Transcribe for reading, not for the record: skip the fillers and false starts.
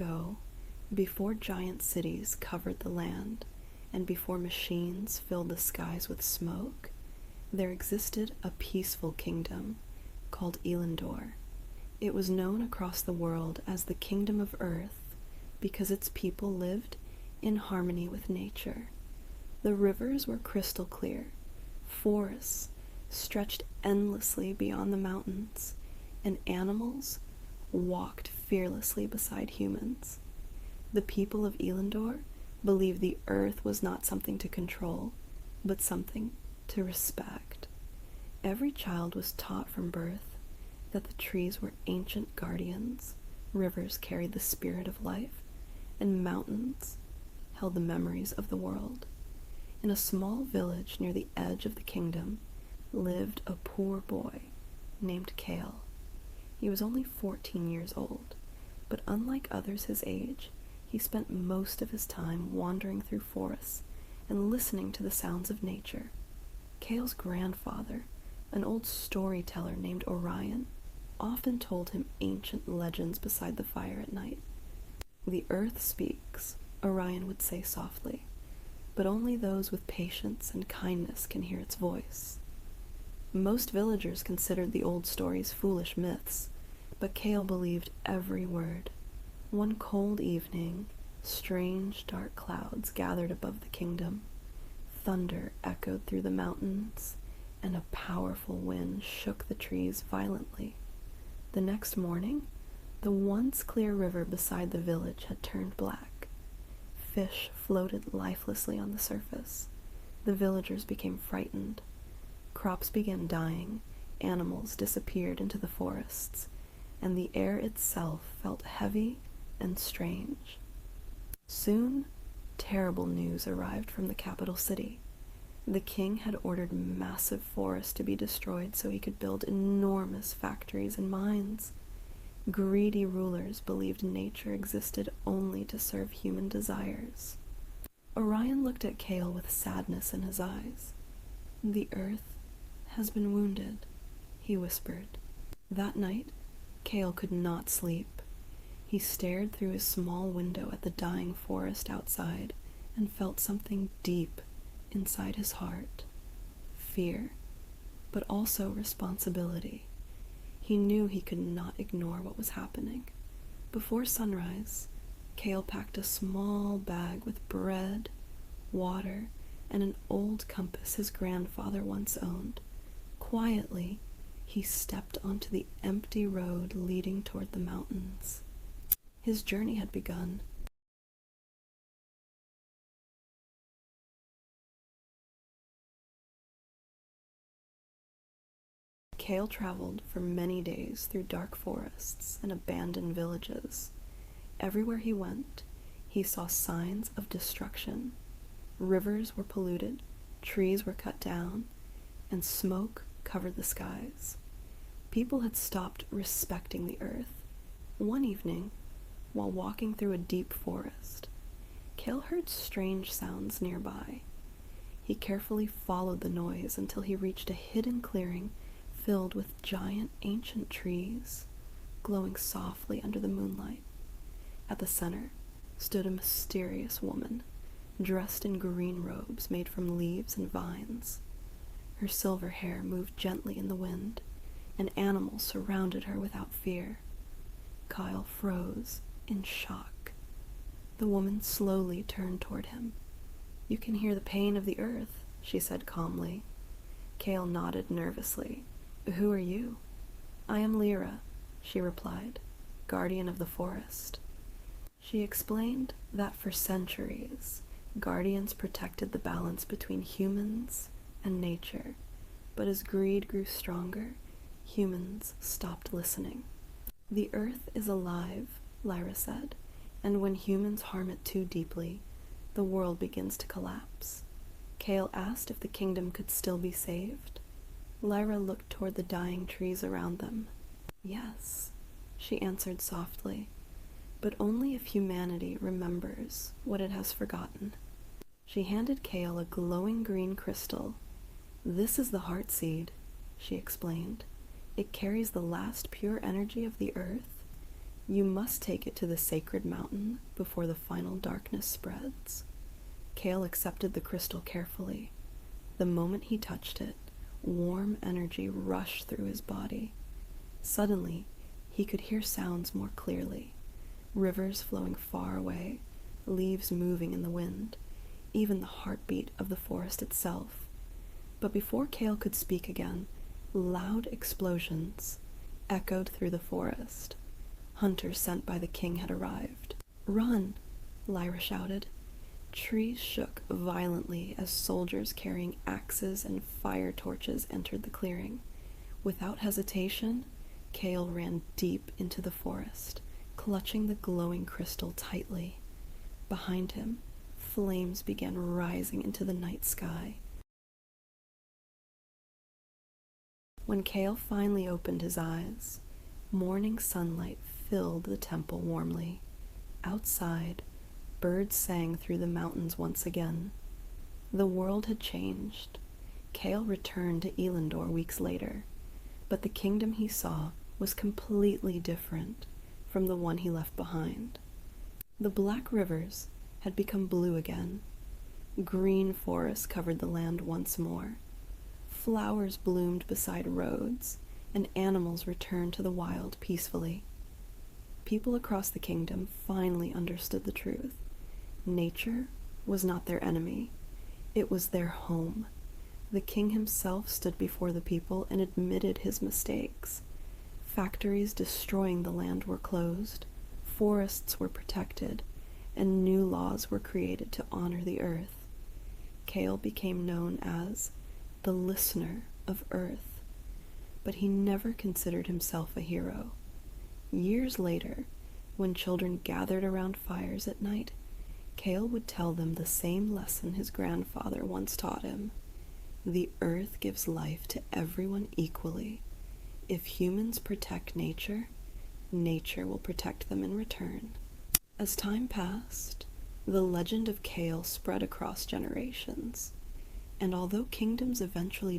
ago, before giant cities covered the land, and before machines filled the skies with smoke, there existed a peaceful kingdom called Elyndor. It was known across the world as the Kingdom of Earth because its people lived in harmony with nature. The rivers were crystal clear, forests stretched endlessly beyond the mountains, and animals walked fearlessly beside humans. The people of Elyndor believed the earth was not something to control, but something to respect. Every child was taught from birth that the trees were ancient guardians, rivers carried the spirit of life, and mountains held the memories of the world. In a small village near the edge of the kingdom lived a poor boy named Kael. He was only 14 years old, but unlike others his age, he spent most of his time wandering through forests and listening to the sounds of nature. Kael's grandfather, an old storyteller named Orion, often told him ancient legends beside the fire at night. "The earth speaks," Orion would say softly, "but only those with patience and kindness can hear its voice." Most villagers considered the old stories foolish myths, but Kael believed every word. One cold evening, strange dark clouds gathered above the kingdom. Thunder echoed through the mountains, and a powerful wind shook the trees violently. The next morning, the once clear river beside the village had turned black. Fish floated lifelessly on the surface. The villagers became frightened. Crops began dying, animals disappeared into the forests, and the air itself felt heavy and strange. Soon, terrible news arrived from the capital city. The king had ordered massive forests to be destroyed so he could build enormous factories and mines. Greedy rulers believed nature existed only to serve human desires. Orion looked at Kael with sadness in his eyes. "The earth has been wounded," he whispered. That night, Kael could not sleep. He stared through his small window at the dying forest outside and felt something deep inside his heart. Fear, but also responsibility. He knew he could not ignore what was happening. Before sunrise, Kael packed a small bag with bread, water, and an old compass his grandfather once owned. Quietly, he stepped onto the empty road leading toward the mountains. His journey had begun. Kael traveled for many days through dark forests and abandoned villages. Everywhere he went, he saw signs of destruction. Rivers were polluted, trees were cut down, and smoke covered the skies. People had stopped respecting the earth. One evening, while walking through a deep forest, Kael heard strange sounds nearby. He carefully followed the noise until he reached a hidden clearing filled with giant ancient trees, glowing softly under the moonlight. At the center stood a mysterious woman, dressed in green robes made from leaves and vines. Her silver hair moved gently in the wind, and animals surrounded her without fear. Kael froze in shock. The woman slowly turned toward him. "You can hear the pain of the earth," she said calmly. Kael nodded nervously. "Who are you?" "I am Lyra," she replied, "guardian of the forest." She explained that for centuries, guardians protected the balance between humans and nature, but as greed grew stronger, humans stopped listening. "The earth is alive," Lyra said, "and when humans harm it too deeply, the world begins to collapse." Kael asked if the kingdom could still be saved. Lyra looked toward the dying trees around them. "Yes," she answered softly, "but only if humanity remembers what it has forgotten." She handed Kael a glowing green crystal. "This is the heart seed," she explained. "It carries the last pure energy of the earth. You must take it to the sacred mountain before the final darkness spreads. Kael accepted the crystal carefully. The moment he touched it, warm energy rushed through his body. Suddenly, he could hear sounds more clearly. Rivers flowing far away, leaves moving in the wind, even the heartbeat of the forest itself. But before Kael could speak again, loud explosions echoed through the forest. Hunters sent by the king had arrived. "Run!" Lyra shouted. Trees shook violently as soldiers carrying axes and fire torches entered the clearing. Without hesitation, Kael ran deep into the forest, clutching the glowing crystal tightly. Behind him, flames began rising into the night sky. When Kael finally opened his eyes, morning sunlight filled the temple warmly. Outside, birds sang through the mountains once again. The world had changed. Kael returned to Elyndor weeks later, but the kingdom he saw was completely different from the one he left behind. The black rivers had become blue again. Green forests covered the land once more. Flowers bloomed beside roads, and animals returned to the wild peacefully. People across the kingdom finally understood the truth. Nature was not their enemy. It was their home. The king himself stood before the people and admitted his mistakes. Factories destroying the land were closed, forests were protected, and new laws were created to honor the earth. Kael became known as the listener of Earth, but he never considered himself a hero. Years later, when children gathered around fires at night, Kael would tell them the same lesson his grandfather once taught him. The earth gives life to everyone equally. If humans protect nature, nature will protect them in return. As time passed, the legend of Kael spread across generations, and although kingdoms eventually